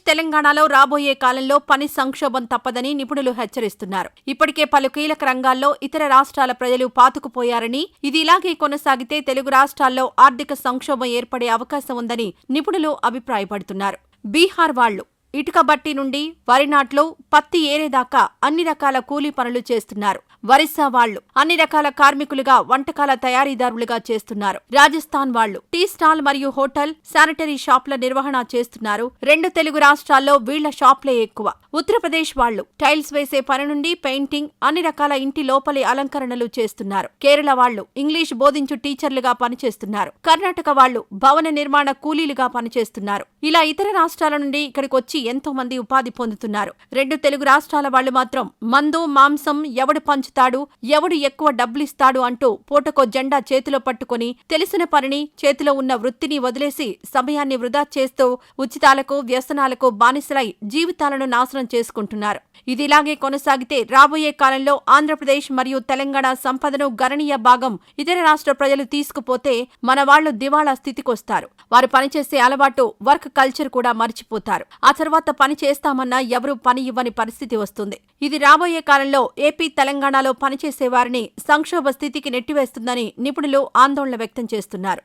తెలంగాణలో రాబోయే కాలంలో పని సంక్షోభం తప్పదని నిపుణులు హెచ్చరిస్తున్నారు. ఇప్పటికే పలు కీలక రంగాల్లో ఇతర రాష్ట్రాల ప్రజలు పాతుకుపోయారని, ఇది ఇలాగే కొనసాగితే తెలుగు రాష్ట్రాల్లో ఆర్థిక సంక్షోభం ఏర్పడే అవకాశం ఉందని నిపుణులు అభిప్రాయపడుతున్నారు. బీహార్ వాళ్లు ఇటుక బట్టి నుండి వరి నాట్లు, పత్తి ఏరేదాకా అన్ని రకాల కూలీ పనులు చేస్తున్నారు. ఒరిస్సా వాళ్లు అన్ని రకాల కార్మికులుగా, వంటకాల తయారీదారులుగా చేస్తున్నారు. రాజస్థాన్ వాళ్లు టీ స్టాల్ మరియు హోటల్, శానిటరీ షాప్ల నిర్వహణ చేస్తున్నారు. 2 తెలుగు రాష్ట్రాల్లో వీళ్ల షాప్లే ఎక్కువ. ఉత్తరప్రదేశ్ వాళ్లు టైల్స్ వేసే పని నుండి పెయింటింగ్, అన్ని రకాల ఇంటి లోపలి అలంకరణలు చేస్తున్నారు. కేరళ వాళ్లు ఇంగ్లీష్ బోధించు టీచర్లుగా పనిచేస్తున్నారు. కర్ణాటక వాళ్లు భవన నిర్మాణ కూలీలుగా పనిచేస్తున్నారు. ఇలా ఇతర రాష్ట్రాల నుండి ఇక్కడికొచ్చి ఎంతో మంది ఉపాధి పొందుతున్నారు. 2 తెలుగు రాష్ట్రాల వాళ్లు మాత్రం మందు, మాంసం ఎవడు పంచుతాడు, ఎవడు ఎక్కువ డబ్బులిస్తాడు అంటూ పూటకో జెండా చేతిలో పట్టుకుని తెలిసిన పనిని, చేతిలో ఉన్న వృత్తిని వదిలేసి సమయాన్ని వృధా చేస్తూ ఉచితాలకు, వ్యసనాలకు బానిసలై జీవితాలను నాశనం చేసుకుంటున్నారు. ఇదిలాగే కొనసాగితే రాబోయే కాలంలో ఆంధ్రప్రదేశ్ మరియు తెలంగాణ సంపదను గణనీయ భాగం ఇతర రాష్ట్ర ప్రజలు తీసుకుపోతే మన వాళ్లు దివాళా స్థితికొస్తారు. వారు పనిచేసే అలవాటు, వర్క్ కల్చర్ కూడా మర్చిపోతారు. ఆ తర్వాత పని చేస్తామన్నా ఎవరూ పని ఇవ్వని పరిస్థితి వస్తుంది. ఇది రాబోయే కాలంలో ఏపీ, తెలంగాణలో పనిచేసే వారిని సంక్షోభ స్థితికి నెట్టివేస్తుందని నిపుణులు ఆందోళన వ్యక్తం చేస్తున్నారు.